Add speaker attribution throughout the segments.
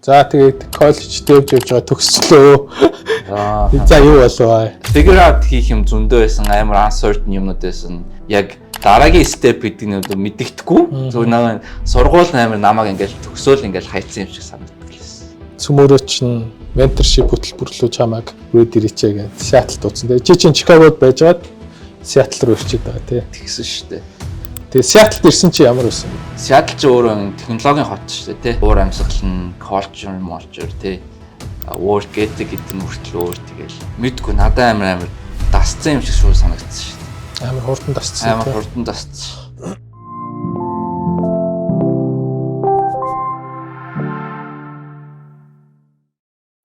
Speaker 1: За тэгээд коллеж дэвж явж байгаа төгсчлөө. За юу болов?
Speaker 2: Figure out хийх юм зөндөө байсан, амар uncertain юмнууд байсан. Яг дараагийн step гэдэг нь мэддэхгүй. Зөв нэг сургууль амар намайг ингээл төгсөөл ингээл хайцсан юм шиг санагддаг лээс.
Speaker 1: Цөмөрөө чинь mentorship хөтөлбөрлөө чамайг рүүд ирээчээ гэж Seattle дуудсан. Тэгээ чи чинь Чикагод байжгаад Seattle руу ирчээд байгаа тий.
Speaker 2: Тэгсэн шүү дээ.
Speaker 1: Тэгээ Seattle ирсэн чи ямар байсан бэ?
Speaker 2: Seattle ч өөрөө технологийн хот шүү дээ тий. Уур амьсгал нь culture тий. Work ethic гэдэг нь хүртэл өөр тэгэл. Мэдгүй надад амар дасцсан юм шиг шүү санагдсан шүү дээ.
Speaker 1: Амар хурдан дасцсан.
Speaker 2: Амар хурдан дасцсан.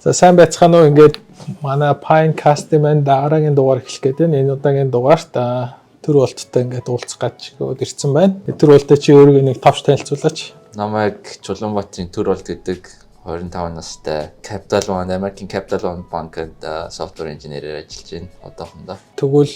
Speaker 1: За сайн байцгаана уу, ингээд манай Pinecast-ийн маань дараагийн дугаар эхлэх гээд байна. Энэ удаагийн дугаарт төр болттой ингээд уулзах гэж ирсэн байна. Тэр болтой чи өөрийгөө нэг товч танилцуулаач.
Speaker 2: Намайг Чулуунбаатарын төр болт гэдэг 25 настай American Capital One Bank-д software engineer-ээр ажиллаж байна одоохондоо.
Speaker 1: Тэгвэл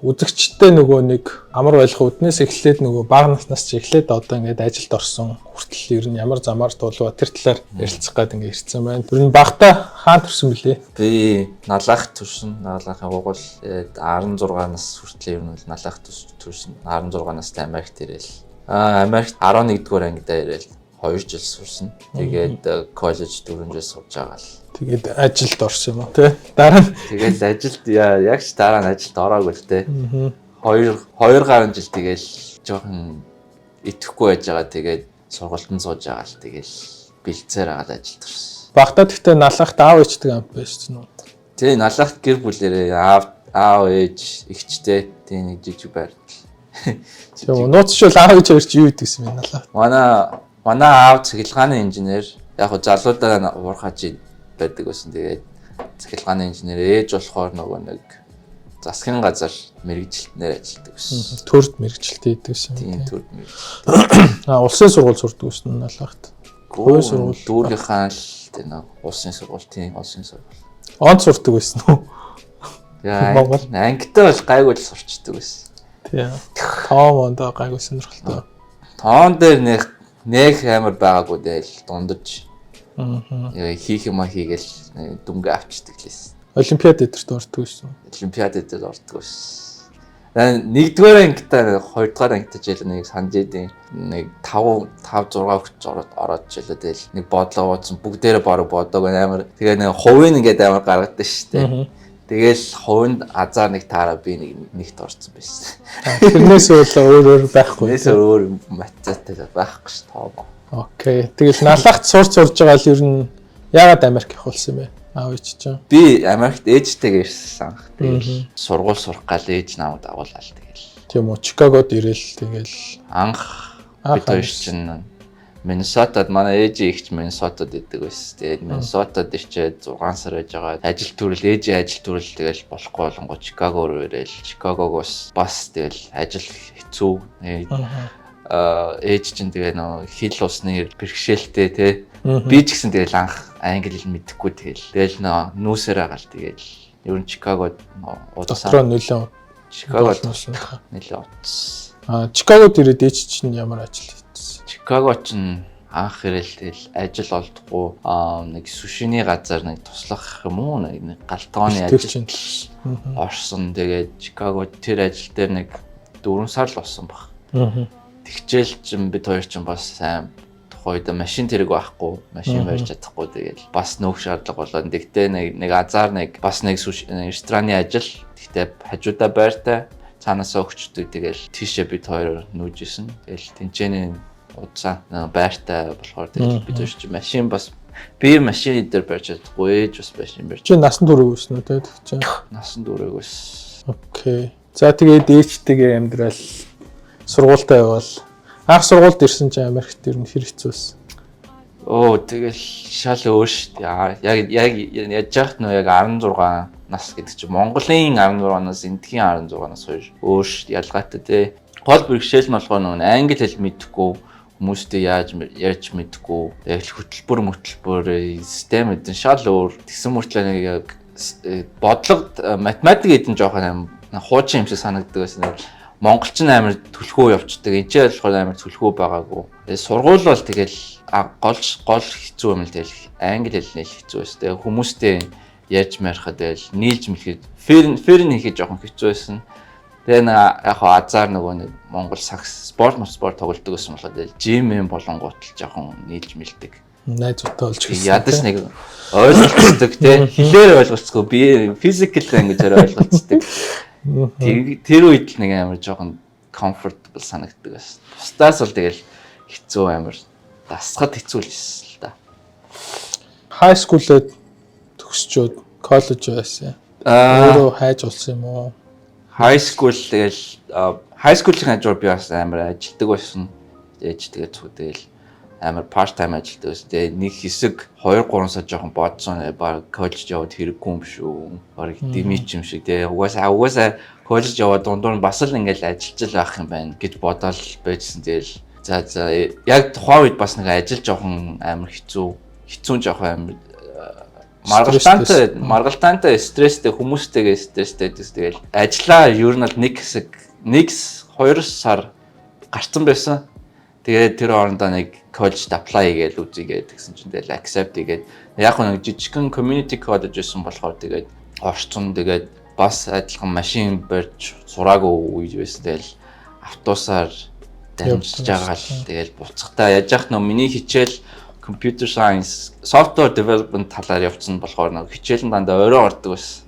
Speaker 1: үзэгчтэй нөгөө нэг амар байх үднээс эхлээд нөгөө бага наснаас ч эхлээд одоо ингээд ажилд орсон хүртэл ер нь ямар замаар тулва тэр талаар ярилцах гээд ингээд ирсэн байна. Тэр нь багтаа хаан төрсөн бэлээ.
Speaker 2: Би налах төрсөн. Налахын гугуул 16 нас хүртэл ер нь налах төрсөн. 16 настай Америкт ирэл. Америкт 11 дугаар ангидаа ирэл. 2 жил сурсан. Тэгээд коллеж 4 жил сурж байгаа л.
Speaker 1: Тэгээд ажилд орсон юм уу тий? Дараа нь
Speaker 2: тэгээд ажилд яг ч дараа нь ажилд ороогүй л тий. 2 гаруй жил тэгээд жоохон итгэхгүй байж байгаа. Тэгээд сургалтанд сууж байгаа л тэгээд бэлцээр агаад ажилд орсон.
Speaker 1: Багтаа гэхдээ налахт аав ээжтэй амт байсан уу?
Speaker 2: Тий, налахт гэр бүлэрээ аав ээж эгчтэй тий нэг жижиг байртал.
Speaker 1: Тийм нууцшгүй аав ээж хоёр чи юу гэдгийгсэн юм налаа?
Speaker 2: Манай аав цахилгааны инженер. Яг хөө залуудаа уурхаж байдаг байсан. Тэгээд цахилгааны инженер ээж болохоор нөгөө нэг засгийн газар мэрэгжилтнээр ажилладаг байсан.
Speaker 1: Төрд мэрэгжилт хийдэг байсан.
Speaker 2: Тийм төрд мэрэгжилт.
Speaker 1: Улсын сургууль сурдаг байсан налахт.
Speaker 2: Гоо сургууль дүүргийнхаа л тийм улсын сургууль тийм улсын сургууль.
Speaker 1: Онц сурдаг байсан уу?
Speaker 2: Яа, ангитай бол гайгүй л сурчдаг байсан.
Speaker 1: Тийм. Тоон ондоо гайгүй сонирхолтой.
Speaker 2: Тоон дээр нэг амар байгаагүй дээр дундаж. Хийх юм хийгээл дүнгээ авчдаг лээс.
Speaker 1: Олимпиад эдэрт ордог байсан.
Speaker 2: Олимпиад эдэрт ордог байсан. Нэгдүгээр ангитаа, хоёрдугаар ангитаа жил нэг санаж идэв. Нэг 5 6 хүч ороод жилээ тэгэл нэг бодлоо ууцсан бүгдээрээ бараг бодоог амар. Тэгээ нэг хувийн ингээд амар гаргадаг шүү дээ. Тэгэл хувинд азар нэг таараа би нэгт орсон байсан.
Speaker 1: Тэрнээс өөр байхгүй.
Speaker 2: Тэрнээс өөр математиктэй байхгүй ш тоо.
Speaker 1: Окей. Тэгэл налахт сурч байгаа л ер нь яагаад Америк явуулсан юм бэ? Аав ээж чинь.
Speaker 2: Би Америкт ээжтэйгээ ирсэн. Тэгэл сургууль сурах гал ээж намайг дагууллаа л тэгэл.
Speaker 1: Тийм үү. Чикагод ирэл тэгэл
Speaker 2: анх бид хоёр чинь Миннесотад манай ээжийн ихч Миннесотад идэг байсан. Тэгээд Миннесотад ирчээд 6 сар байж байгаа. Ажил төрөл ээжийн ажил төрөл тэгэл болохгүй болонгоо Чикаго руу ирээл. Чикагогоос бас тэгэл ажил хэцүү. Ээж чинь тэгээ нөө хил усны бэрхшээлтэй те. Би ч гэсэн тэгэл анх англи хэл мэдэхгүй тэгэл нүүсээр агаал тэгэл ер нь Чикагод
Speaker 1: дотроо нөлөө
Speaker 2: Чикагод нөлөө утсан.
Speaker 1: Чикагод ирээд ээж чинь ямар ажил хийсэн?
Speaker 2: Чикаго чинь анх ирэл тэгэл ажил олдохгүй нэг сушины газар нэг туслах юм уу нэг галтгооны ажил орсон. Тэгээд Чикагод тэр ажил дээр нэг 4 сар л болсон баг. Тэгчээл чинь бид хоёр чинь бас сайн тухайд машин тэрэг байхгүй, машин барьж чадахгүй тэгээд бас нөх шаардлага болоод тэгтээ нэг азар нэг бас нэг рестораны ажил тэгтээ хажуудаа байртай цаанаасаа өгчдөг тэгэл тийшээ бид хоёр нүүжсэн. Тэгэл тэнцэнэ удаа байртай болохоор тэгэл бид хоёр чинь машин бас би машин дээр барьж чадахгүй ээж бас машин барьж.
Speaker 1: Чи насан туршиг өснө үү тэгэж?
Speaker 2: Насан туршиг өс.
Speaker 1: Окей. За тэгээд ээжтэйгээ амьдрал сургуультай явал анх сургуульд ирсэн чинь Америкт ер нь хэр хэцүү байсан?
Speaker 2: Тэгэл шал өөр шүү дээ. Яг яаж яах нь яг 16 нас гэдэг чинь Монголын 16 нас, Индийн 16 нас өөр шүү дээ. Ялгаатай тий. Гол бэрхшээл нь болохоор нөгөө англи хэл мэдэхгүй хүмүүстэй яаж ярьж мэдэхгүй. Яг хөтөлбөр систем эдэн шал өөр. Тэгсэн мөртлөө нэг яг бодлого математик эдэн жоохон хуучин юм шиг санагддаг байсан. Монголчин амар түлхүү явцдаг. Энд ч болохоор амар түлхүү байгаагүй. Тэгээ сургууль бол тэгэл гол хэцүү юм л тэгэл англи хэл нэл хэцүү байсан. Тэгээ хүмүүстэй ярьж марихад тэгэл нийлж мэлхэд ферн хийхэд жоохон хэцүү байсан. Тэгээ яг хаа азар нөгөө нэг Монгол сакс спорт тоглолдог гэсэн болохоор тэгэл жим болонгууд л жоохон нийлж мэлдэг.
Speaker 1: Найзуудтай болж
Speaker 2: гисэн. Ядаж нэг ойлголцдог тий. Хэлээр ойлголцгүй би physical language-аар ойлголцдог. Тэр үед л нэг амар жоохон comfortable санагддаг байсан. Бусдаас бол тэгэл хэцүү амар дасгад хэцүү л байсан л да.
Speaker 1: High school-д төгсчөөд college байсан. Өөрөө хайж болсон юм уу?
Speaker 2: High school тэгэл high school-ийн хажуугаар би бас амар ажилдаг байсан. Ээж тэгээд зүгэл амар part time ажилдаг байсан. Тэгээд нэг хэсэг 2-3 сар жоохон бодсон баг college яваад хэрэггүй юм шүү. Бараг дэмич юм шиг тий. Угаасаа college яваад дундуур нь бас л ингээл ажиллаж байх юм байна гэж бодоод байжсэн. Тэгэл за яг тухайн үед бас нэг ажил жоохон амар хэцүү жоохон амар маргалтантай стресстэй хүмүүстэйгээ стресстэй тэгэл ажиллаа ер нь бол нэг 2 сар гарцсан байсан. Тэгээд тэр орондоо нэг college apply хийгээл үзьгээд гэсэн чинь тэгэл accept хийгээд яг нэг жижигхэн community college байсан болохоор тэгээд орцсон тэгээд бас адилхан машин барьж сураагүй үе байсан. Тэгэл автобусаар дамжиж байгаа л тэгэл буцахтаа яаж яах нь миний хичээл computer science software development талаар явцсан болохоор нэг хичээл нь дандаа орой ордог байсан.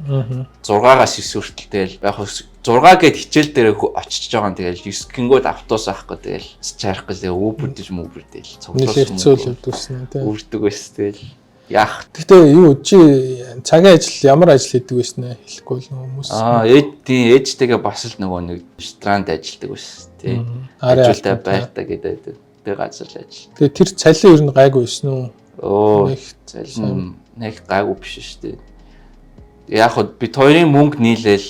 Speaker 2: 6-аас 9 хүртэл тэгэл яг 6 гээд хичээл дээр очиж байгаа нь тэгэл 9 гингүүд автобус авахгүй тэгэл чарах гэж Uber тэгэл цуглуулсан үрдэг байсан тэгэл яах.
Speaker 1: Гэтэ юу чи цагийн ажил ямар ажил хийдэг байсан нэ хэлэхгүй л хүмүүс.
Speaker 2: Ээжтэйгээ бас л нөгөө нэг ресторанд ажилладаг байсан тий. Ажилтай байртаа гэдэг газар л ажил.
Speaker 1: Тэгээ тэр цалин ер нь гайгүй байсан уу?
Speaker 2: Цалин нэг гайгүй биш шүү дээ. Яг хөө бид хоёрын мөнгө нийлээл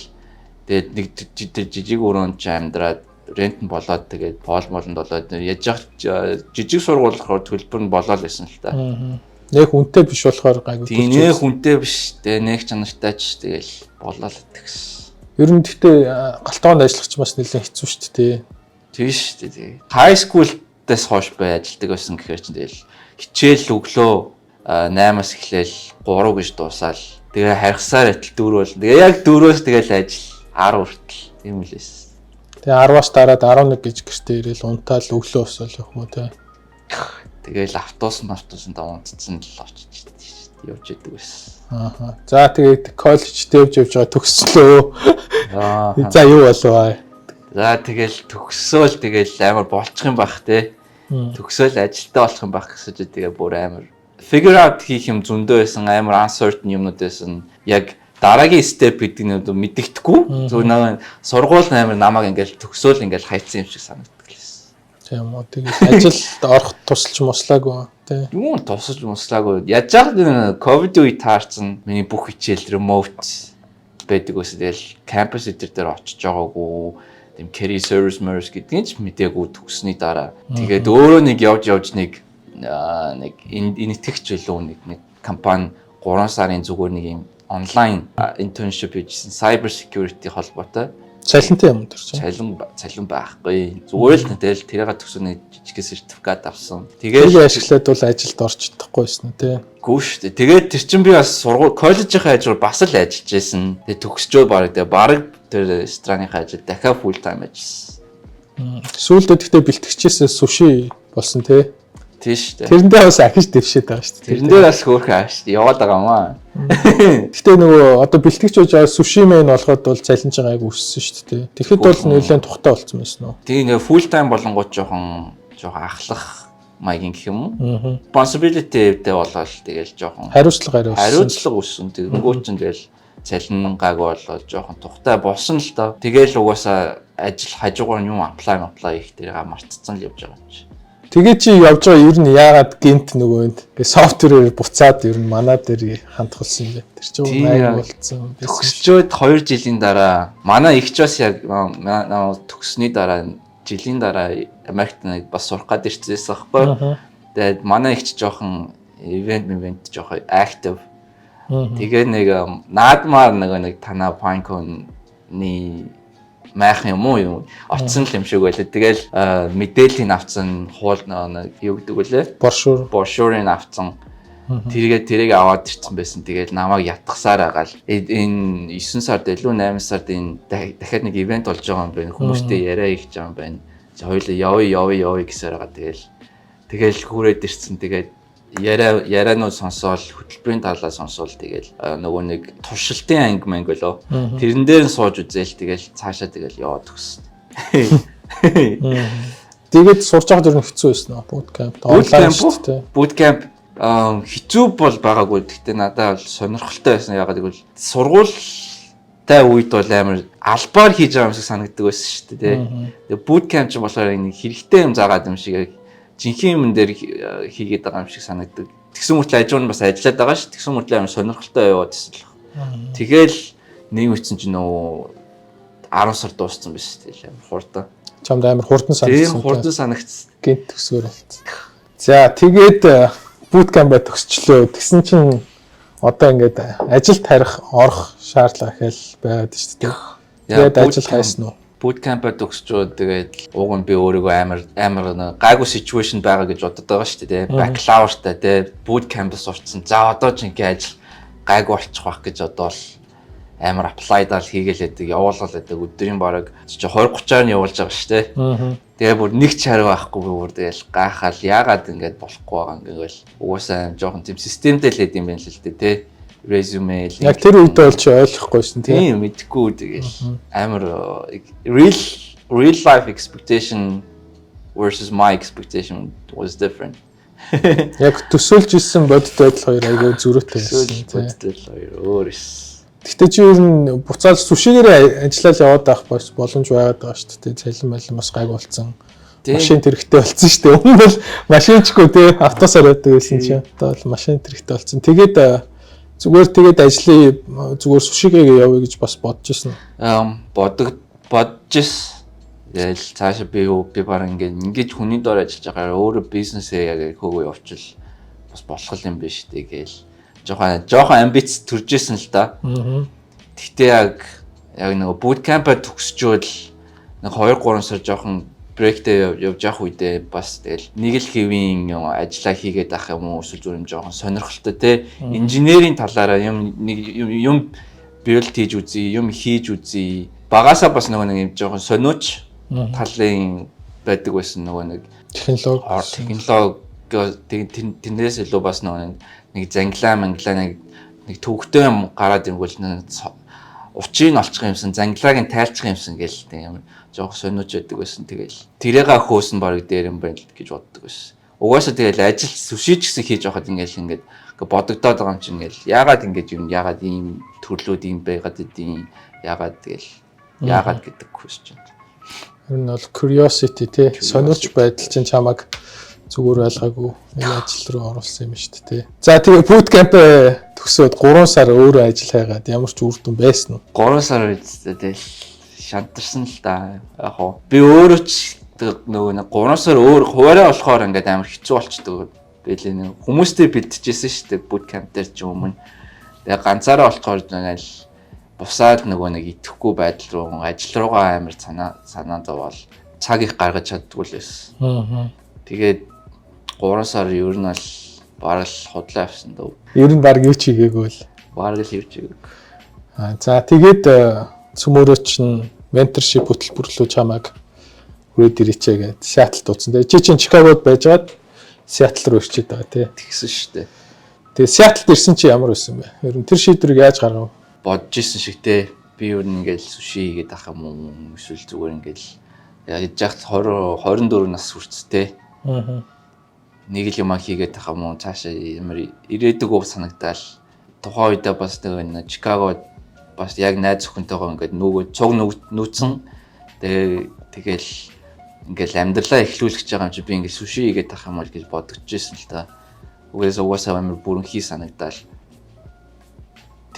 Speaker 2: тэгээд нэг жижиг өрөөнд ч амьдраад рент нь болоод тэгээд полмолонд болоод яж жижиг сургуулиугаар төлбөр нь болоод байсан л та.
Speaker 1: Нэг хүнтэй биш болохоор гайгүй.
Speaker 2: Тийм нэг хүнтэй биш. Тэгээд нэг чанартай ч тэгэл болоо л гэсэн.
Speaker 1: Ер нь гэхдээ галтгоонд ажиллах ч бас нэлээд хэцүү шүү дээ.
Speaker 2: Тийм шүү дээ. High school-аас хойш бай ажилдаг байсан гэхээр чинь тэгэл хичээл өглөө 8-аас эхлээл 3 гэж дуусаал. Тэгээ харьцаар атал 4 бол. Тэгээ яг 4-өөс тэгэл ажил 10 хүртэл юм л байсан.
Speaker 1: Тэгээ 10-аас дараад 11 гэж гэртээ ирээл унтаал өглөө усвал явах мó те.
Speaker 2: Тэгэл автобусын унтцсан л очиж явж идэг байсан.
Speaker 1: За тэгээд коллежтэй явж байгаа төгслөө. За юу болов?
Speaker 2: За тэгэл төгсөөл тэгэл амар болчих юм байх те. Төгсөөл ажилтаа болох юм байх гэсэн чинь тэгээ бүр амар figure out хийх юм зөндөө байсан, амар uncertain юмнууд байсан. Яг дараагийн step гэдэг нь мэддэхгүй. Зөв нэг сургууль амар намайг ингээл төгсөөл ингээл хайцсан юм шиг санагддаг лээс.
Speaker 1: Тийм үү. Тэгээд ажилд орох тусалж мослаагүй тий.
Speaker 2: Юу тусалж мослаагүй. Яаж яг ковид үе таарсан миний бүх хичээл remote байдаг ус тэгэл campus дээр очиж байгаагүй. Тийм carry service гэдгийг ч мэдээгүй төгссний дараа. Тэгээд өөрөө нэг явж нэг итгэгч билүү нэг компани 3 сарын зүгээр нэг юм онлайн internship хийжсэн cyber security холбоотой.
Speaker 1: Цалинтай юм тэр чинь.
Speaker 2: Цалин байхгүй. Зүгээр л тэгэл тэрийг төгсөний жижиг сертификат авсан.
Speaker 1: Тэгээд ашиглаад бол ажилд орч чадахгүйсэн тий.
Speaker 2: Гүү шүү дээ. Тэгээд тэр чинь би бас коллежийн хажуугаар бас л ажиллаж байсан. Тэгээд төгсчөө баг тэр страныхаа ажил дахиад full time ажилласан.
Speaker 1: Сүүлдээ тэгтээ бэлтгэгчээс суши болсон тий.
Speaker 2: Тийш дээ.
Speaker 1: Тэрэндээ бас ахиж дэвшээд байгаа шүү дээ.
Speaker 2: Тэрэндээ бас хөөрхөн ааш яваад байгаа маа.
Speaker 1: Гэтэ нөгөө одоо бэлтгэгч байж байгаа суши мен болоход бол цалин ч гайг өссөн шүү дээ. Тэгэхэд бол нэлээд тухтай болсон байсан уу?
Speaker 2: Тэгээ нэг full time болонгууд жоохон ахлах маягийн гэх юм уу? Responsibility дээр болоод тэгэл жоохон хариуцлага өссөн. Тэгэнгүүт чинь тэгэл цалин гайг болоод жоохон тухтай болсон л доо. Тэгэл угаасаа ажил хажуугаар юм apply их тэрийг мартцсан л явж байгаа юм чи.
Speaker 1: Тэгээ чи явж байгаа ер нь яагаад гинт нөгөөнд софтверээр буцаад ер нь манай дээр хандхулсан юм бэ? Тэр чинь аяг болцсон.
Speaker 2: Төгсчөөд 2 жилийн дараа манай ихч бас яг төгссний дараа жилийн дараа Америкт нэг бас сурах гад ирчихсэн байхгүй. Тэгээд манай ихч жоохон event жоохон active. Тэгээ нэг наадмаар нэг танаа Pinecone-ны майхан юм уу очсон л юм шиг байлаа. Тэгэл мэдээллийг авцсан хуул юу гэдэг вүлээ? Брошюрыг авцсан. Тэрийг аваад ирсэн байсан. Тэгээд намайг ятгахсаар агаал. Энэ 9 сард илүү 8 сард энэ дахиад нэг ивент болж байгаа юм байна. Хүмүүстэй яриа хийж байгаа юм байна. Хоёулаа явъя гэсээр байгаа. Тэгэл хүрээд ирсэн. Тэгээд ярианууд сонсоол, хөтөлбөрийн талаа сонсоол. Тэгэл нөгөө нэг туршилтын анги мэнг болоо. Тэрэн дээр нь сууж үзээл. Тэгэл цаашаа тэгэл яваад өгсөн.
Speaker 1: Тэгээд сурч байхад ер нь хэцүү байсан уу? Bootcamp.
Speaker 2: Хэцүү бол байгаагүй. Гэхдээ надад бол сонирхолтой байсан. Ягаад гэвэл сургуультай үед бол амар албаар хийж байгаа юм шиг санагддаг байсан шүү дээ. Тэгээ bootcamp ч болохоор нэг хэрэгтэй юм заагаад юм шиг жинхэнэ юм дээр хийгээд байгаа юм шиг санагддаг. Тэгсэн мөртлөө ажил нь бас ажиллаад байгаа шүү. Тэгсэн мөртлөө амар сонирхолтой яваад байсан л. Тэгэл нэг үтсэн чинь нөө 10 сар дууссан байсан тийм амар хурдан.
Speaker 1: Чамд амар хурдан санагдсан.
Speaker 2: Тийм хурдан санагдсан.
Speaker 1: Гинт төсөөр болсон. За тэгээд bootcamp төгсчлөө. Тэгсэн чинь одоо ингээд ажилд орох шаардлага ихэл байгаад шүү дээ. Тэгээд ажил хайсан уу?
Speaker 2: Bootcamp төгсчөө тэгээд уг нь би өөрийгөө амар гайгүй situation байгаа гэж бодод байгаа шүү дээ. Бакалавртай тий bootcamp-д сурцсан. За одоо ч ингээд ажил гайгүй болчих واخ гэж одоо л амар apply-даа хийгээл байдаг, явуулгал байдаг. Өдрийн бараг 20-30-аар нь явуулж байгаа шүү дээ. Тэгээ бүр нэг ч хариу байхгүй би бүр тэгэл гайхаал яагаад ингэж болохгүй байгаа юм гэвэл угаасаа жоохон тийм системтэй л хэдэм байх л дээ тий. Resume
Speaker 1: яг тэр үед бол чи ойлгохгүйсэн
Speaker 2: тийм мэдхгүй тэгэл амар real life expectation versus my expectation was different.
Speaker 1: Яг төсөөлж ирсэн бодит байдал хоёр айгүй зөрүүтэй байсан
Speaker 2: тийм. Бодит хоёр өөр эс.
Speaker 1: Гэтэ чи ер нь буцаал сүшигээрээ ажиллаад яваад байх боломж байгаад байгаа шүү дээ. Цалин бас гайг болсон. Машин хэрэгтэй болсон шүү дээ. Өмнө бол машинчгүй те автосаар байдаг байсан чинь. Одоо бол машин хэрэгтэй болсон. Тэгээд ажлын зүгээр сүшигээ явъя гэж бас бодож ирсэн.
Speaker 2: Бодож ирсэн. Ял цаашаа би баран ингэж хүний доор ажиллаж байгаагаар өөрөө бизнесээ яг хөөгөө явуучил бас болох юм биш үү гээл. Жохон амбиц төржсэн л да. Гэхдээ яг нэг bootcamp төгсчөөл нэг 2-3 сар жохон брейктэй явж явах үедээ бас тэгэл нэг л хэвийн ажиллаа хийгээд ах юм уу эсвэл зүгээр юм жохон сонирхолтой те инженерийн талаараа юм build хийж үзье, юм хийж үзье. Багасаа бас нэг юм жохон сониуч талын байдаг байсан нэг технологи тэндээс илүү бас нэг занглаа нэг төвөгтэй юм гараад ирэнгүүл учрыг нь олчих юмсан зангилааг нь тайлчих юмсан гээл тийм жоох сониуч байдаг байсан. Тэгэл тэрийг хөөсөн баг дээр юм байна гэж боддог байсан. Угаасаа тэгэл ажил сүшиж гэсэн хийж байхад ингээд бодогдоод байгаа юм чинь ингээл яагаад ийм төрлүүд ийм байгаад идэв яагаад гэдэг question.
Speaker 1: Тэр нь бол curiosity тий сониуч байдал чинь чамаг зүгээр ойлгаагүй энэ ажил руу оруулсан юм шүү дээ. За тэгээ bootcamp төгсөөд 3 сар өөрөө ажил хайгаад ямар ч үр дүн байсан уу?
Speaker 2: 3 сар үедээ шантарсан л да. Яг хоо би өөрөө ч нөгөө 3 сар өөр хуваараа болохоор ингээд амар хэцүү болчдөг. Бэлээ нэг хүмүүстэй бэлтжижсэн шүү дээ bootcamp дээр ч өмнө. Тэгээ ганцаараа болохоор ингээл бусаад нөгөө нэг итгэхгүй байдал руу ажил руугаа амар санаа зовоол цаг их гаргаж чаддгүй л байсан. Тэгээд 3 сар ер нь бол бараг л худлаа авсан дөө.
Speaker 1: Ер нь баг юу ч хийгээгүй л.
Speaker 2: Бараг л юу ч хийгээгүй.
Speaker 1: За тэгээд цөмөрөө чинь менторшип хөтөлбөрлөө чамайг хүрээд ирээчээ гээд Сиэтлд дуудсан. Тэгээд чи чинь Чикагод байжгаад Сиэтл руу ирчээд байгаа тий.
Speaker 2: Тэгсэн шүү дээ.
Speaker 1: Тэгээд Сиэтлд ирсэн чи ямар байсан бэ? Ер нь тэр шийдвэрийг яаж гаргав?
Speaker 2: Бодож ирсэн шиг тий. Би ер нь ингээл сүши хийгээд ах юм уу? Эсвэл зүгээр ингээл яаж яах 24 нас хүрцтэй. Нэг л юм хийгээд ах юм уу? Цаашаа ямар ирээдүгөө санагдаал. Тухайн үедээ бас нэг Чикагод бас яг найз охинтойгоо ингээд нөгөө цуг нүүцэн тэгэл ингээл амьдралаа эхлүүлэх гэж байгаа юм чи би ингээд сүши хийгээд ах юм бол гэж бодож ирсэн л та. Угаасаа амар бүрэнхий санагдаал.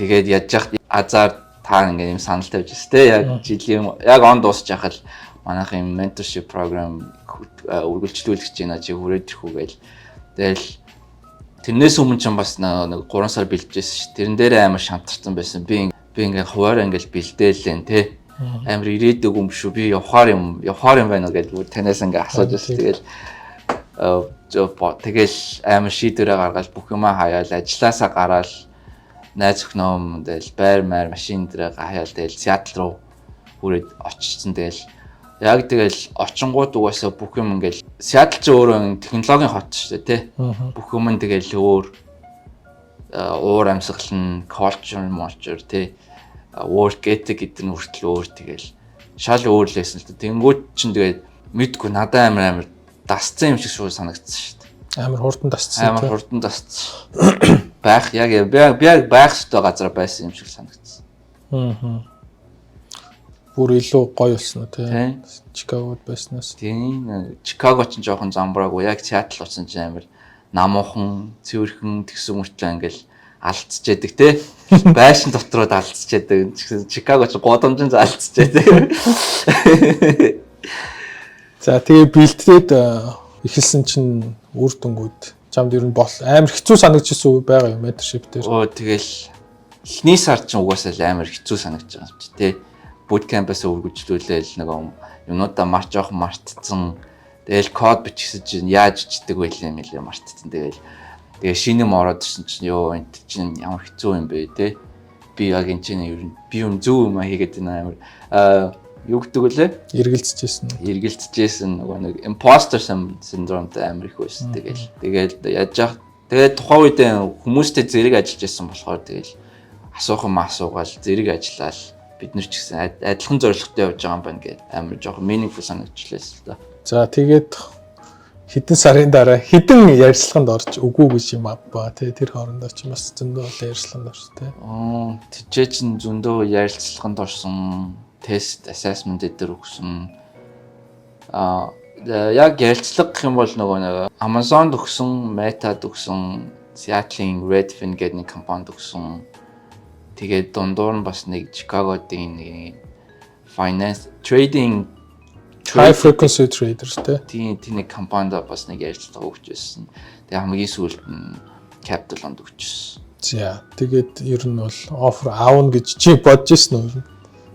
Speaker 2: Тэгээд яаж яах азар та ингээд юм санал тавьж өстэй яг жилийн яг он дуусч яхал манайх юм mentorship program үргэлжлүүлэх гэж байна чи хүрээд ирэхүү гээл. Тэгэл тэрнээс өмнө ч бас нэг 3 сар бэлдчихсэн ш. Тэрэн дээрээ амар шантарсан байсан. Би ингээд хуваараа ингээд бэлдээлэн тий. амар ирээдэг юм шүү. Би явахаар юм байна гэж бүр танаас ингээ асууж байсан. Тэгэл амар шийдвэрээ гаргаад бүх юмаа хаяал ажилласаа гараал найз өхнөө тэгэл байр машин дээр хаяал тэгэл Сиэтл руу хүрээд очсон. Тэгэл яг тэгэл очингууд угаасаа бүх юм ингээл Сиэтл ч өөрөө технологийн хот шүү дээ тий. Бүх юм тэгэл өөр уур амьсгал нь culture тий. Work ethic гэдэг нь хүртэл өөр тэгэл шал өөр лээсэн л дээ. Тэнгүүд чинь тэгээд мэдгүй надад амар дасцсан юм шиг шүү санагдсан шүү дээ. Амар хурдан дасцсан. Байх яг байх ёстой газар байсан юм шиг санагдсан. Бүр илүү гоё болсон уу тий. Чикагод байснаас. Тийм. Чикаго ч жоохон замбраагүй. Яг Сиэтл болсон ч амар намуухан, цэвэрхэн тэгсэн мөртлөө ингээл алдчихэдэг тий. Байшин дотроод алдчихэдэг. Чикаго ч годомжин алдчихэдэг. За тэгээ бэлтдээд эхэлсэн чинь үр дүнгууд чамд ер нь амар хэцүү санагдчихсан уу байгаа юм mentorship дээр. Тэгэл эхний сар чинь угаасаа л амар хэцүү санагдаж байгаа юм чи тий. Bootcamp-аас үргэлжлүүлээл нэг юмнуудаа жоох мартцсан. Тэгэл код бичсэн чинь яаж ичдэг байлаа юм лээ мартцсан. Тэгээ шинэм ороод ирсэн чинь энэ чинь ямар хэцүү юм бэ тий. Би яг энэ чинь ер нь би юм зөв юм хийгээд байна амар юу гэдэг вүлээ? Эргэлцэжсэн нөгөө нэг imposter syndrome-тай амар их байсан. Тэгэл яаж яах. Тэгээд тухайн үед хүмүүстэй зэрэг ажиллаж байсан болохоор тэгэл асуух юм асуугаал зэрэг ажиллаад бид нар ч гэсэн адилхан зорилготой явж байгаа юм байна гэдэг амар жоохон meaningful санагдчихлээ л да. За тэгээд хэдэн сарын дараа хэдэн ярилцлаганд орж үгүй гэж юм авбаа тий тэр хоорондоо ч бас зөндөө ярилцлаганд орж тий. Тэжээ чин зөндөө ярилцлаганд орсон. Тест assessment дээр өгсөн. Яг ярилцлага гэх юм бол нөгөө Amazon-д өгсөн, Meta-д өгсөн, Seattle-ийн Redfin гэдэг нэг компанид өгсөн. Тэгээд дундуур нь бас нэг Chicago-ийн нэг finance trading high frequency traders тийм нэг компанид бас нэг ярилцлага өгч байсан. Тэгээд хамгийн сүүлд нь Capital-онд өгчихсэн. За тэгээд ер нь бол offer аавна гэж чи бодож ирсэн үү?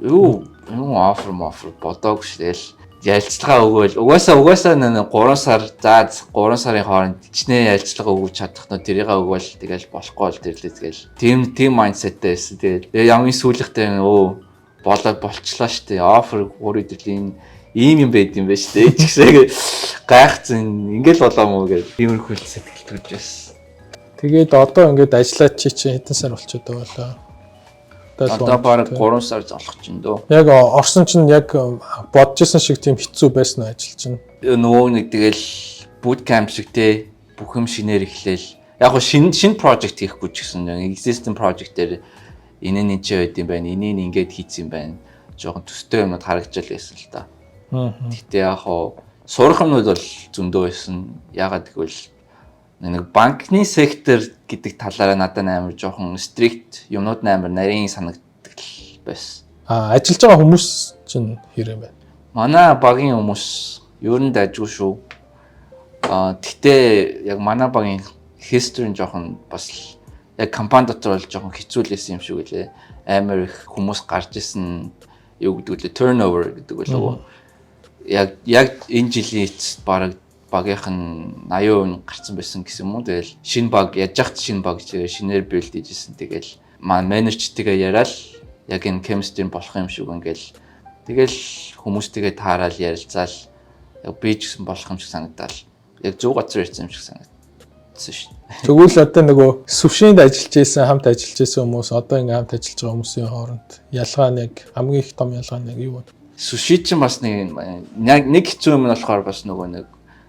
Speaker 2: Юу offer бодоог штэл ярилцлага өгөөл угаасаа 3 сар 3 сарын хооронд хичнээн ярилцлага өгч чадах нь тэрийг өгөөл тэгэл болохгүй л тэрлээ тэгэл тийм майндсеттэй байсан. Тэгээд ямар сүүлийнхтэй болчлаа штэ offer өөрөөр ийм юм байд юм байна штэ ч гэсэн гайхацсан ингээл болоо мó гэж тиймэрхүү сэтгэл төрж байсан. Тэгээд одоо ингээд ажиллаад чи хэдэн сар болчиход байгаа болоо. Одоо баг 3 сар залах чинь дөө. Яг орсон чинь яг бодож исэн шиг тийм хэцүү байсан ажил чинь. Нөгөө нэг тэгэл bootcamp шиг те бүх юм шинээр эхлээл. Яг шинэ project хийхгүй ч гэсэн existing project дээр энэ ч байд юм байна. Энийг ингээд хийсэн юм байна. Жохон төстэй юмуд харагдчихал байсан л та. Гэтэ яг сурах юмуд бол зөндөө байсан. Ягаад гэвэл нэг банкны сектор гэдэг талаараа надад амар жоохон strict юмнууд амар нарийн санагддаг байсан. Ажиллаж байгаа хүмүүс чинь хэрэг байна. Манай багийн хүмүүс ер нь дайггүй шүү. Тэгтээ яг манай багийн history нь жоохон бас яг компани дотор бол жоохон хэцүүлсэн юм шиг үлээ. Амар их хүмүүс гарч исэн юу гэдэг үлээ turnover гэдэг болов. Яг энэ жилийн эцэст бараг багийнх нь 80% гарсан байсан гэсэн юм уу. Тэгэл шинэ баг яаж яхад шинэ баг шинээр билд хийжсэн. Тэгэл менежертэйгээ яриад яг энэ chemistry болох юм шиг ингээл тэгэл хүмүүстэйгээ таарал ярилцаал яг би ч гэсэн болох юм шиг санагдал. Яг зөв газар ирсэн юм шиг санагдсан шүү дээ. Тэгвэл одоо нөгөө сүвшинд ажиллаж исэн хамт ажиллаж исэн хүмүүс одоо ингээм хамт ажиллаж байгаа хүмүүсийн хооронд ялгаа нэг хамгийн их том ялгаа нэг юу вэ? Сүши ч бас нэг хэцүү юм болохоор бас нөгөө нэг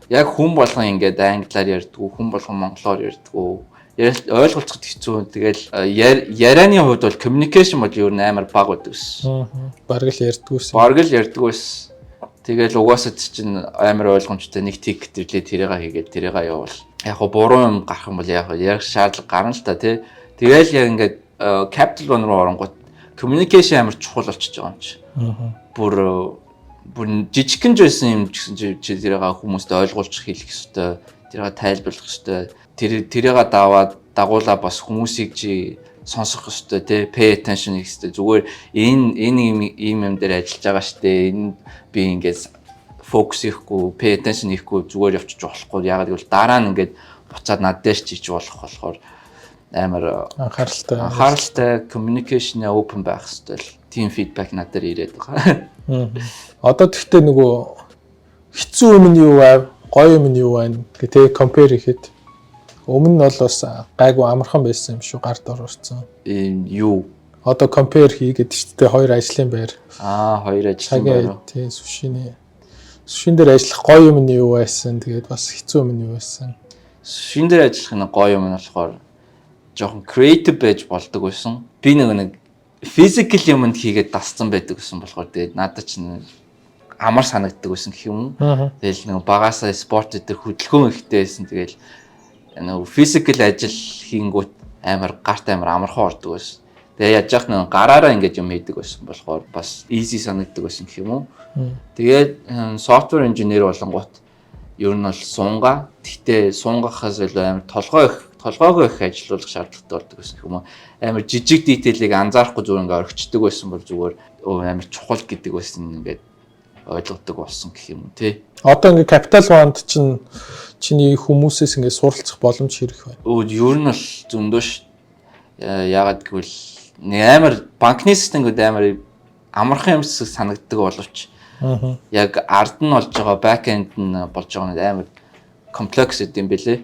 Speaker 2: яг хүн болгон ингээд англиар ярьдгүү, хүн болгон монголоор ярьдгүү. Ойлголцоход хэцүү. Тэгэл ярианы хувьд бол communication бол ер нь амар бага байдаг ус. Бараг л ярьдгүйс. Тэгэл угаасаа чинь амар ойлгомжтой нэг тик гэрлээ тэрийг хийгээд тэрийг явуул. Яг го буруу юм гарах юм бол яг шаардлага гарна л та тий. Тэгэл яг ингээд capital one руу оронгууд communication амар чухал болчихж байгаа юм чи. Бүр жижигхэн ч байсан юм гэсэн чи тэрийг хүмүүст ойлгуулж хэлэх ёстой. Тэрийг тайлбарлах ёстой. Тэрийг дагуулаа бас хүмүүсийг чи сонсох ёстой тий pay attention хийх ёстой. Зүгээр энэ юм дээр ажиллаж байгаа штэ. Энэ би ингээд фокус хийхгүй, pay attention хийхгүй зүгээр явчих болохгүй. Ягаад гэвэл дараа нь ингээд буцаад над дээр ч хийж болохоор амар анхааралтай communication open байх ёстой. Team feedback над дээр ирээд байгаа.
Speaker 1: Одоо тэгтээ нөгөө хэцүү юм нь юу вэ? Гоё юм нь юу вэ? Гэтэ compare хийхэд өмнө нь бол бас гайгүй амархан байсан юм шүү гард орсон.
Speaker 2: Юу?
Speaker 1: Одоо compare хийгээд ч гэдэг хоёр ажлын байр.
Speaker 2: Хоёр ажлын байр.
Speaker 1: Тийм Сушин дээр ажиллах гоё юм нь юу байсан? Тэгээд бас хэцүү юм нь юу байсан?
Speaker 2: Сушин дээр ажиллах нь гоё юм нь болохоор жоохон creative байж болдог байсан. Би нэг physical юмд хийгээд дасцсан байдаг гэсэн болохоор тэгээд надад ч амар санагддаг байсан гэх юм. Тэгэл нэг багасаа спорт дээр хөдөлгөөн ихтэй байсан. Тэгэл нэг physical ажил хийнгүүт амар гарт амар амархан ордог байсан. Тэгээ яаж яах нэг гараараа ингэж юм хийдэг байсан болохоор бас easy санагддаг байсан гэх юм уу. Тэгээд software engineer болонгууд ер нь бол сунга. Тэгтээ сунгахаас илүү амар толгойгоо их ажиллуулах шаардлагатай болдог байсан юм уу. Амар жижиг детейлийг анзаарахгүй зүгээр ингээ орхичдаг байсан бол зүгээр амар чухал гэдэг байсан ингээд ойлгодог болсон гэх юм тий. Одоо
Speaker 1: ингээ Capital One чиний хүмүүсээс ингээ суралцах боломж хэрэг байна.
Speaker 2: Ер нь бол зөндөө ш. Ягаад гэвэл амар банкны системүүд амар амархан юм шиг санагддаг боловч яг ард нь болж байгаа back-end нь болж байгаа нь амар комплекс гэдэм бэлээ.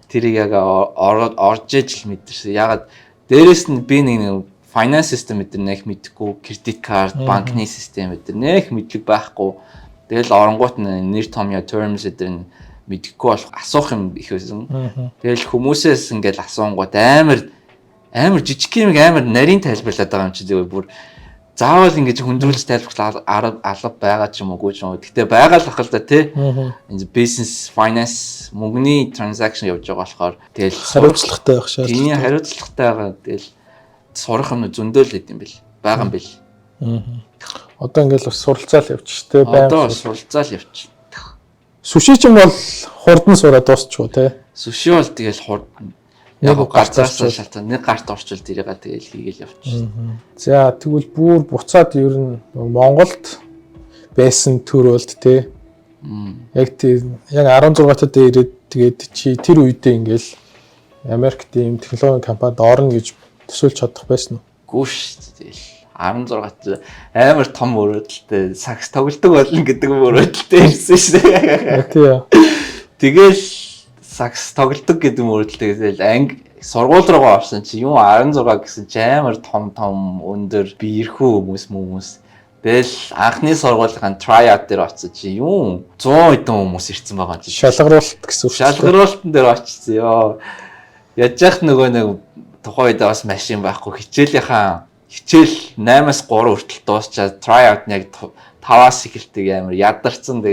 Speaker 2: Тэрийг яг орж ижил мэдэрсэн. Ягаад дээрэс нь би нэг finance system гэдэг нэг мэдхгүй, credit card, банкны систем гэдэг нэг мэдлэг байхгүй. Тэгэл оронгууд нэр томьёо terms гэдэг нь мэдхгүй болох асуух юм их байсан. Тэгэл хүмүүсээс ингээл асуунгууд амар жижиг юм амар нарийн тайлбарлаад байгаа юм чи зүгээр бүр заавал ингэж хүндрүүлж тайлбарлах алба байгаа ч юм уугүй ч юм. Гэтэ байгаа л ах л да тий. Энэ business finance мөнгөний transaction явж байгаа болохоор тэгэл
Speaker 1: хариуцлагатай байх шаардлагатай.
Speaker 2: Тийм хариуцлагатай байгаа. Тэгэл сурах юм зөндөө л идэм бил. Бага юм бил.
Speaker 1: Одоо ингээл бас суралцаал явчих тий.
Speaker 2: Одоо суралцаал явчих.
Speaker 1: Суши ч юм бол хурдан сураад дуусчихгүй тий.
Speaker 2: Суши бол тэгэл хурдан яг гарцаарч шалтгаан нэг гарт орчвол тэрийгээ тэгэл хийгээл явчихсан.
Speaker 1: За тэгвэл бүр буцаад ер нь Монголд байсан төр болд тий. Яг 16 тад ирээд тэгээд чи тэр үедээ ингээл Америкт ийм технологийн компанид орно гэж төсөөлж чадах байсан уу?
Speaker 2: Гүү шүү дээ. 16 амар том өрөөдөлтэй сакс тоглодог болно гэдэг өрөөдөлтэй ирсэн шүү дээ. Тэгэл сакс тоглодог гэдэг өрөөдөлтэй тэгэл анги сургууль руугаа орсон чи юу 16 гэсэн чи амар том өндөр биерхүү хүмүүс. Тэгэл анхны сургуулийн tryout дээр очсон чи юу 100 хэдэн хүмүүс ирсэн байгаа чи.
Speaker 1: Шалгаруулалт гэсэн үг.
Speaker 2: Шалгаруулалтан дээр очсон ёо. Яаж яах нөгөө нэг тухайн үед бас машин байхгүй хичээл 8-аас 3 хүртэл дуусчаад tryout нь яг 5-аас эхэлдэг амар ядарсан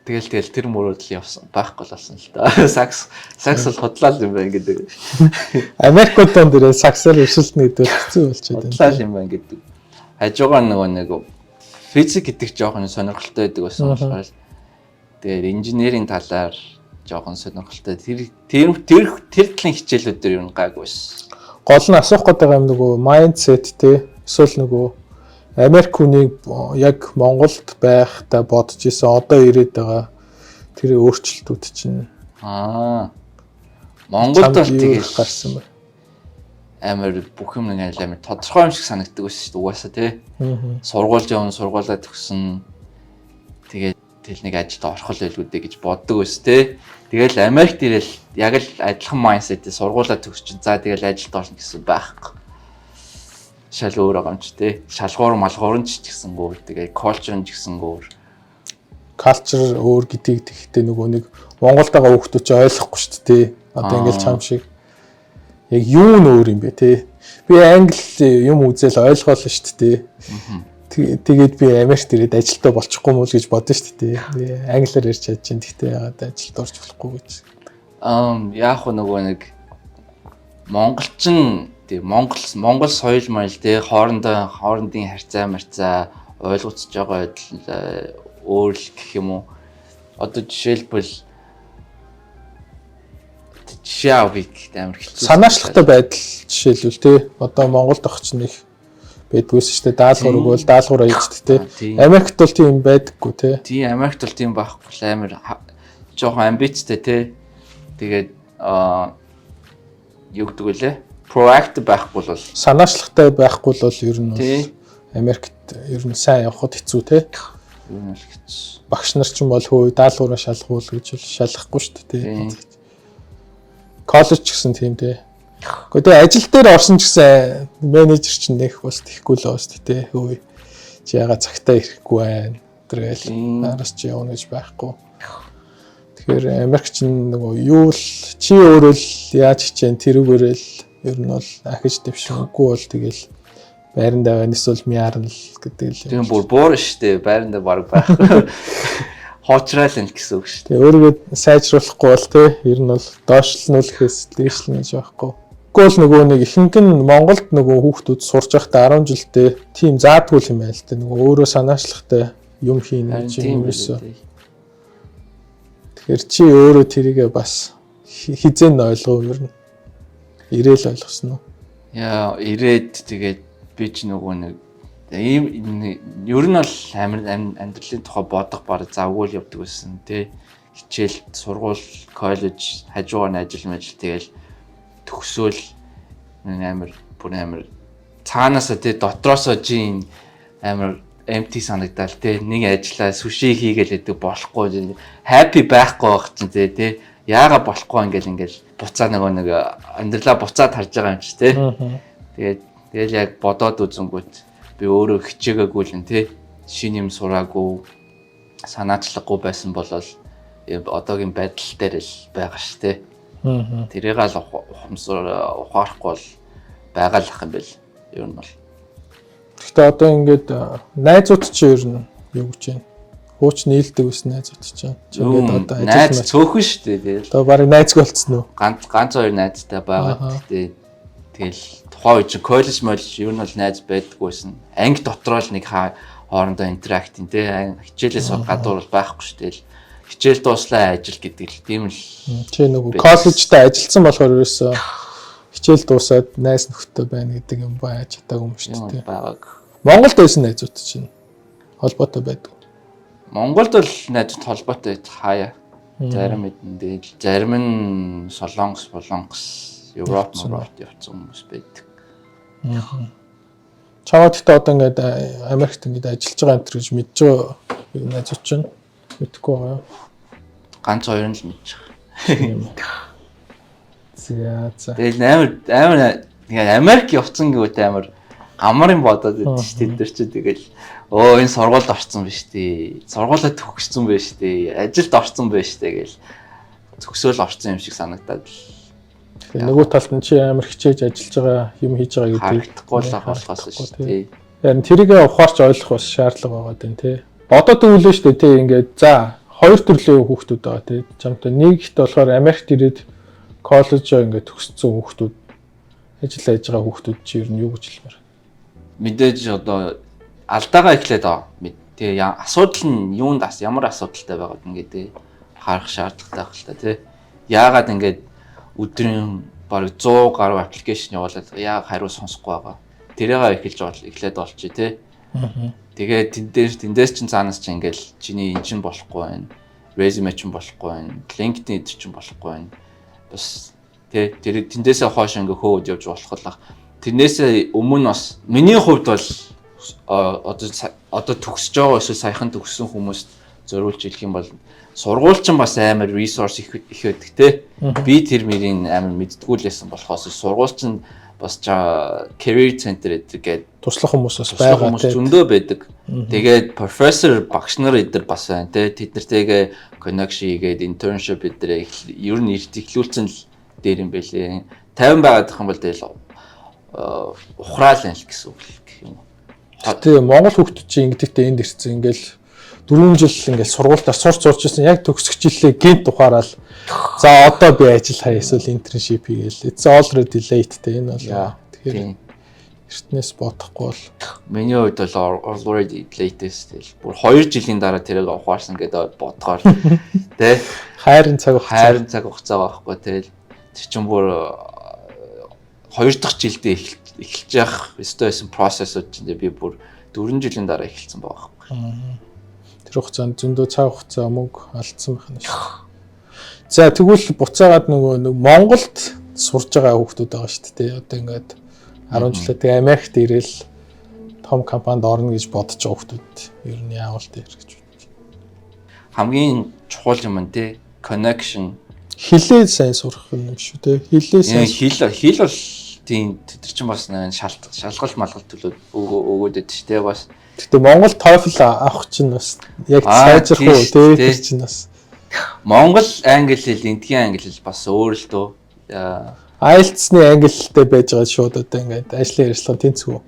Speaker 2: тэгэл тэр мөрөөдөл явсан байхгүй л болсон л да. Сакс бол хотлал юм байна гэдэг.
Speaker 1: Америкт дээрээ саксаар өрсөлдөнө гэдэг хэцүү болчиход
Speaker 2: байна. Хотлал юм байна гэдэг. Хажуугаар нэг физик гэдэг жоохон сонирхолтой байдаг байсан болохоор тэгээд инженерийн талаар жоохон сонирхолтой. Тэр талын хичээлүүд дээр юу гайгүй байсан.
Speaker 1: Гол нь асуух гэдэг юм нөгөө mindset те эсвэл нөгөө Америк хүнийг яг Монголд байхдаа бодож исэн одоо ирээд байгаа тэр өөрчлөлтүүд чинь Монголд бол тэгээд гарсан байна. Амар
Speaker 2: бүх юм нэг амар тодорхой юм шиг санагддаг байсан шүү дээ угаасаа тий. Сургууль явна, сургуулаа төгсөн. Тэгээд тэл нэг ажилд орох л байлгүй дээ гэж боддог байсан тий. Тэгэл Америкт ирэл яг л адилхан mindset-тэй сургуулаа төгсчин. За тэгэл ажилд орно гэсэн байхгүй. Шал өөр байгаа юм чи тий. Шалгуур малгуурн ч гэсэн өөр. Тэгээ culture нь ч гэсэн өөр. Culture өөр гэдгийг тэгэхдээ нөгөө нэг Монголд байгаа хүмүүс ч ойлгохгүй шүү дээ. Одоо ингээл чам шиг яг юу нь өөр юм бэ тий. Би англи юм үзэл ойлгоол шүү дээ. Тэгээд би Америкт ирээд ажилтаа болчихгүй мүү гэж бодсон шүү дээ. Би англиар ярьж чадж чинь гэхдээ яагаад ажилд орж болохгүй гэж. Яг нөгөө нэг монголчин тий Монгол соёл маяг тий хоорондын харьцаа ойлгоцож байгаа өөр л гэх юм уу. Одоо жишээлбэл жишээ авъя гэхдээ амар хэцүү.
Speaker 1: Санаачлахтай байдал жишээлбэл тий одоо Монголд очиж нэг байдгүйс шүү дээ. Даалгавар өгөөл даалгавар хийждэг тий. Америкт бол тийм байдаггүй тий.
Speaker 2: Тий, Америкт бол тийм байхгүй л амар жоохон амбицтай тий. Тэгээд юу гэдэг вэ? Proactive байхгүй бол
Speaker 1: санаачлахтай байхгүй бол ер нь бол Америкт ер нь сайн явахд хэцүү тий.
Speaker 2: Юу нь хэцүү.
Speaker 1: Багш нар ч юм бол хөөе даалгавраа шалгуул гэж бол шалгахгүй шүү дээ тий. Коллеж ч гэсэн тийм тий. Гэхдээ тэгээ ажил дээр орсон ч гэсэн менежер ч нэх бас тэхгүй л байна шүү дээ. Хөөе. Чи яга цагтаа ирэхгүй байна. Тэргээл араас чи явна гэж байхгүй. Тэгэхээр Америкч нөгөө юу л чи өөрөө л яаж хичээн тэрүүгээрээ л ер нь бол ахиж дэвшмэггүй бол тэгэл байрандаа байна эсвэл мяарна л гэдэг л.
Speaker 2: Тийм бүр буур шүү дээ. Байрандаа баг байхгүй. Хоочрал энэ гэсэн үг шүү дээ.
Speaker 1: Тэгээ өөрийгөө сайжруулахгүй бол тий ер нь бол доошлнуулахээс дээшлэнэж байхгүй. Гэхдээ нөгөө нэг ихэнх нь Монголд нөгөө хүүхдүүд сурж байхдаа 10 жилдээ тийм заадгүй юм байл та нөгөө өөрөө санаачлахтай юм хийнэ гэж юм ерөөсөө. Тэгэхээр чи өөрөө тэрийгээ бас хизэн ойлгоо ер нь. Ирээл ойлгосноо.
Speaker 2: Яа, ирээд тэгээд би ч нөгөө нэг ийм ер нь бол амар амьдралын тухай бодох баг завгүй л явдаг байсан тий. Хичээл, сургууль, коллеж, хажуугаар нь ажил тэгэл төгсөөл амар бүр амар цаанаасаа тий дотроосоо жин амар empty санагдал тий нэг ажиллаа сүши хийгээл гэдэг болохгүй happy байхгүй байх чинь тий яага болохгүй ингээл буцаа нэг амьдралаа буцаад харж байгаа юм чи тий тэгэл яг бодоод үзэнгүүт би өөрөө хичээгээгүй л тий шинэ юм сураагүй санаачлаггүй байсан болол одоогийн байдал дээр л байгаа ш тий тэрийг л ухаарахгүй бол байгаа л ах юм бэл ер нь бол. Гэхдээ
Speaker 1: одоо ингээд найзууд чи ер нь юу гэж байна? Хууч нийлдэг ус найзууд чи. Чи ингээд одоо
Speaker 2: найз цөөхөн шүү дээ тэгэл.
Speaker 1: Одоо барыг найзгүй болцсон уу?
Speaker 2: Ганц хоёр найзтай байгаа. Тэгэл тухайн үед чи коллеж молж ер нь бол найз байдаггүйсэн. Анги дотроо л нэг хоорондоо интеракт тий хичээлээс гадуур бол байхгүй шүү дээ. Хичээл дууслаа ажил гэдэг л тийм л.
Speaker 1: Чи нөгөө коллежтой ажилласан болохоор ерөөсөө хичээл дуусаад найз нөхдөд байна гэдэг юм байж чадаагүй юм шүү дээ. Монголд байсан найзууд чинь холбоотой байдаг.
Speaker 2: Монголд бол найзууд холбоотой хаяа. Зарим мэдэн зарим нь Солонгос, Европ явцсан хүмүүс байдаг.
Speaker 1: Чаваад ихтэй одоо ингээд Америкт ингээд ажиллаж байгаа энэ гэж мэдж байгаа найзууд чинь мэдхгүй байгаа.
Speaker 2: Ганц хоёр нь л мэдж байгаа.
Speaker 1: За.
Speaker 2: Тэгэл амар Америк явцсан гэвэл амар амарын бодоод байдаг ш тэд нар чи тэгэл энэ сургуульд орсон биш тий. Сургуулаа төгссөн байж тий. Ажилд орсон байж тий гэл төгсөөл орсон юм шиг санагдаад л.
Speaker 1: Нөгөө талд нь чи амар хичээж ажиллаж байгаа юм хийж байгаа гэдэг
Speaker 2: харагдахгүй л болохоос ш тий.
Speaker 1: Харин тэрийгээ ухаарч ойлгох бас шаардлага байгаа дээ тий. Бодоод өгүүлээ шүү дээ тий ингээд за хоёр төрлийн хүүхдүүд байгаа тий. Чамтай нэг ихт болохоор Америкт ирээд коллежоо ингээд төгссөн хүүхдүүд ажил хийж байгаа хүүхдүүд чи ер нь юу гэж хэлмээр.
Speaker 2: Мэдээж одоо алдаагаа эхлээд тий асуудал нь юунд ямар асуудалтай байгаад ингээд тий харах шаардлагатай байх л та тий. Яагаад ингээд өдрийн бараг 100 гаруй аппликейшн явуулаад яг хариу сонсохгүй байгаа. Тэрээгээ эхлээд болчих тий. Тэгээд тэндээс чинь цаанаас чинь ингээл чиний эн чинь болохгүй байна. Резюме чинь болохгүй байна. LinkedIn чинь болохгүй байна. Бас тий тэндээсээ хойш ингээ хөөд явж болох л. Тэрнээсээ өмнө бас миний хувьд бол одоо төгсөж байгаа эсвэл саяхан төгссөн хүмүүст зориулж хэлэх юм бол сургууль чинь бас амар resource их байдаг тий. Би тэр мөрийн амар мэддгүү лээсэн болохоос сургууль чинь бас career center гэдэг
Speaker 1: туслах хүмүүс бас байгаа
Speaker 2: тий. Зөндөө байдаг. Тэгээд профессор багш нар эдэр бас байна тий. Тэд нартэйгээ connection хийгээд internship эдэр ер нь ихлүүлсэн л дээр юм байлээ. 50 байгаад их юм бол тэгэл ухраал юм л гэсэн үг юм.
Speaker 1: Тэгээ Монгол хүүхдүүд чинь ингэдэгтэй энд ирсэн ингээл 4 жил ингээл сургуультаар сурч ирсэн яг төгсөх жилээ гинт ухаараал за одоо би ажил хаяа эсвэл internship хийгээл it's already late те энэ бол тэгэхээр эртнээс бодохгүй бол
Speaker 2: миний хувьд бол already late-эс тэл бүр 2 жилийн дараа тэрийг ухаарсан гэдэг бодгоор те хайрын цаг хугацаа байхгүй тэгэл Тэр чинь бүр 2 дахь жилдээ эхэлж явах ёстой байсан процессыг чинь би бүр 4 жилийн дараа эхэлсэн байгаа байхгүй.
Speaker 1: Тэр хугацаанд зөндөө цаг хугацаа мөнгө алдсан байх нь шүү. За тэгвэл буцаагаад нөгөө Монголд сурж байгаа хүүхдүүд байгаа шүү дээ. Одоо ингээд 10 жилээ тэгээ Америкт ирээл том компанид орно гэж бодож байгаа хүүхдүүд ер нь яавал дээр гэж бодож.
Speaker 2: Хамгийн чухал юм нь те connection.
Speaker 1: Хилээ сайн сурах юм шүү дээ. Хилээ сайн.
Speaker 2: Хил бол тийм тэр чинь бас шалгалт малгалт төлөө өгөөд өгдөө шүү дээ бас.
Speaker 1: Гэтэ Монгол TOEFL авах чинь бас яг сайжрах уу те тэр чинь бас
Speaker 2: Монгол англи хэл, эндхийн англи хэл бас өөр л дөө.
Speaker 1: IELTS-ны англи хэлтэй байж байгаа шууд одоо ингээд ажлын ярилцлага тэнцгүй.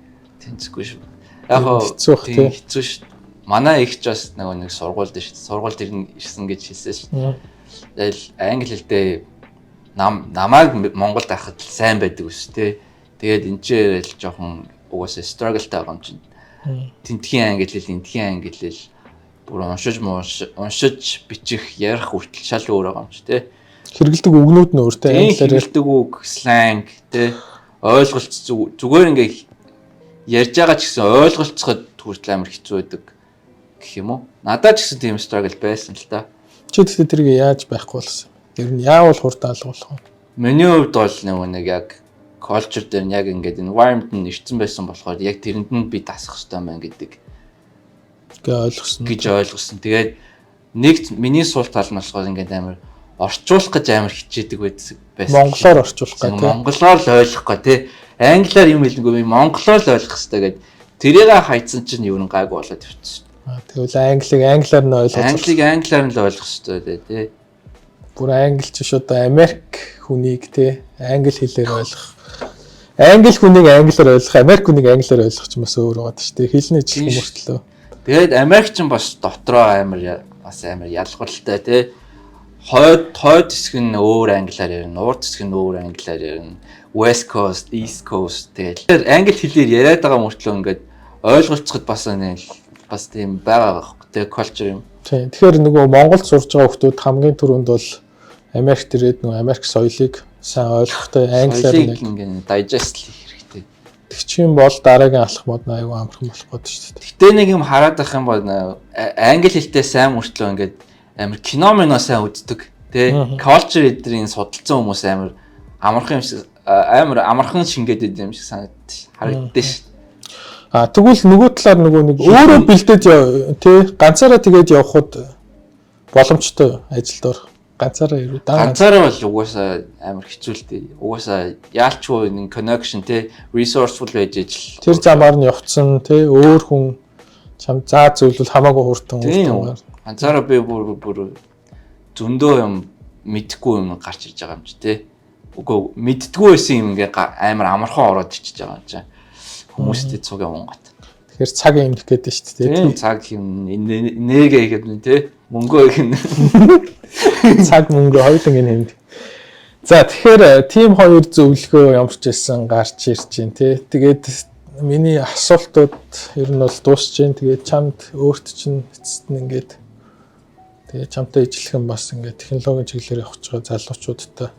Speaker 2: Тэнцгүй шүү. Яг тийм хэцүү шүү. Манай ихч бас нэг сургуульд шүү. Сургуульд ирсэн гэж хэлсэн шүү. Тэгэл англи хэлтэй намайг Монголд ахад сайн байдаг ус тээ. Тэгээд энэ ч ярил жоохон угаасаа struggle-тай байгаа юм чинь. Тентхийн англи хэл, эндхийн англи хэл бүр уншиж бичих ярих хүртэл шал өөр байгаа юм чи тээ.
Speaker 1: Хэрэгэлдэг үгнүүд нь өөр тээ.
Speaker 2: Хэрэгэлдэг үг, slang тээ. Ойлголт зүгээр ингээ ярьж байгаа ч гэсэн ойлголцоход хүртэл амар хэцүү байдаг гэх юм уу. Надад ч гэсэн тийм struggle байсан л та.
Speaker 1: Чи тэгтээ тэрийг яаж байхгүй болсон? Ер нь яавал хурдаалга болох вэ?
Speaker 2: Миний хувьд бол нэг яг culture дээр яг ингээд environment нь ирсэн байсан болохоор яг тэрэнд нь би дасах хэрэгтэй байна гэдэг гэж ойлгосон. Тэгээд нэг миний суул тал нь болохоор ингээд амар орчуулах гэж амар хичээдэг байсан.
Speaker 1: Монголоор орчуулах гэж.
Speaker 2: Монголоор л ойлгох гэх тий. Англиар юм хэлнэгүй монголоор л ойлгох хэрэгтэй гэдэг. Тэрийг хайцсан чинь юу н гайгүй болоод ирчихсэн.
Speaker 1: Тэгвэл англиг англиар нь ойлгох.
Speaker 2: Англиар нь л ойлгох хэрэгтэй тий.
Speaker 1: Бүр англич ш одоо Америк хүнийг тий англи хэлээр ойлгох. Англи хүнийг англиар ойлгох, Америк хүнийг англиар ойлгох ч бас өөр байгаа шүү дээ. Хэлний жишээ мөртлөө.
Speaker 2: Тэгээд Америкч бас дотроо амар ялгаралтай тий. Хойд хэсэг нь өөр англиар ярина, урд хэсэг нь өөр англиар ярина. West Coast, East Coast тэгээд англи хэлээр яриад байгаа мөртлөө ингээд ойлголцоход бас тийм байгаа байхгүй тий culture юм.
Speaker 1: Тийм. Тэгэхээр нөгөө Монголд сурж байгаа хүмүүс хамгийн түрүүнд бол Америкт ирээд нөгөө Америк соёлыг сайн ойлгохтой англиар нэг
Speaker 2: ингээд digest хийх хэрэгтэй.
Speaker 1: Тэг чинь бол дараагийн алхмууд нь аюу амархан болох гээд шүү дээ.
Speaker 2: Гэтэ нэг юм хараад ах юм бол англи хэлтэй сайн мөртлөө ингээд амар кино мэнэ сайн үздэг тий culture эдрийн судалсан хүмүүс амар амархан шингээд идэв юм шиг харагддээ шүү.
Speaker 1: Тэгвэл нөгөө талаар нөгөө нэг өөрөө бэлдээд тий ганцаараа тэгээд явхад боломжтой ажилд орох. Ганцаараа ирүү.
Speaker 2: Ганцаараа бол угаасаа амар хэцүү л дээ. Угаасаа яалчгүй нэг connection тий resourceful байж ижил.
Speaker 1: Тэр замаар нь явцсан тий өөр хүн чам заа зөвлөл хамаагүй хурдан
Speaker 2: уртангаар. Ганцаараа би бүр зөндөө юм мэдхгүй юм гарч ирж байгаа юм чи тий. Үгүй мэддгүй байсан юм ингээ амар амархан ороод ичиж байгаа юм чи. Хүмүүстэй цуг юм гот.
Speaker 1: Тэгэхээр цаг имлэх гэдэг шүү дээ.
Speaker 2: Тийм цаг юм энерги гэдэг нь тий мөнгөө их.
Speaker 1: Цаг мөнгө хоёуланг нь хэмд. За тэгэхээр team 2 зөвлөгөө ямарч ирсэн гарч ирж байна тий. Тэгээд миний асуултууд ер нь бол дуусж байна. Тэгээд чамд өөрт чинь эцэст нь ингээд тэгээд чамтай ижилхэн бас ингээд технологийн чиглэлээр явж байгаа залуучуудтай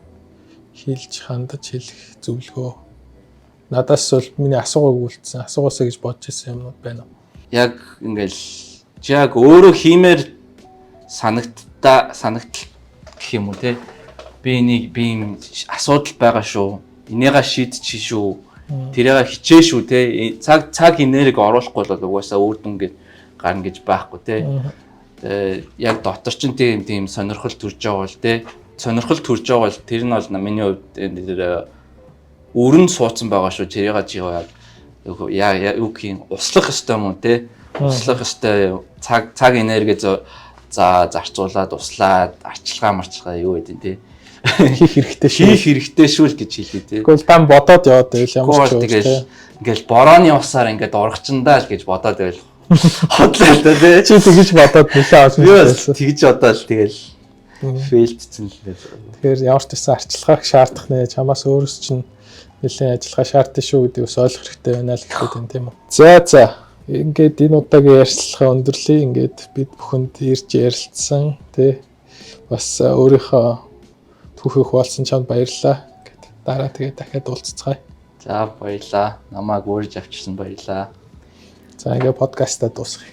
Speaker 1: хэлж хандаж хэлэх зөвлөгөө надаас бол миний асуугааг үлдсэн асуугаасаа гэж бодож ирсэн юмнууд байна уу?
Speaker 2: Яг ингээл яг өөрөө хиймээр санагдтал гэх юм уу те би юм асуудал байгаа шүү. Энийгээ шийдчих шүү. Тэрийг хичээ шүү те. Цаг энерги оруулахгүй бол угаасаа үр дүнгээ гарна гэж байхгүй те. Яг дотор чинь тийм сонирхол төрж байгаа бол те. Сонирхол төрж байгаа бол тэр нь бол миний хувьд өрөнд суудсан байгаа шүү. Тэрийг чи юу гэх услах ёстой юм уу те? Услах ёстой цаг энерги зарцуулаад услаад арчилгаа юу гэдэг те?
Speaker 1: Хийх
Speaker 2: хэрэгтэй шүү л гэж хэлээ те.
Speaker 1: Тэгвэл дан бодоод яваад байл ямар ч
Speaker 2: тэгэл ингээл борооны усаар ингээд орчихандаа л гэж бодоод байл. Хотлоо те.
Speaker 1: Чи тэгж бодоод нэлээ авсан.
Speaker 2: Юу тэгж бодоод тэгэл фейлдсэн л нэ.
Speaker 1: Тэгэхээр ямар ч гэсэн арчилгаах шаардах нэ чамаас өөрөөс чинь нэлээд ажиллагаа шаардсан шүү гэдгийг бас ойлгох хэрэгтэй байна л гэдэг юм тийм үү. За ингээд энэ удаагийн ярилцлага өндөрлөе. Ингээд бид бүхэнд ирж ярилцсан тий бас өөрийнхөө Түүхийг хуваалцсан чамд баярлалаа. Дараа тэгээд дахиад уулзцгаая.
Speaker 2: За баярлаа. Намайг уурж авчирсан баярлаа.
Speaker 1: За ингээ подкастаа дуусгая.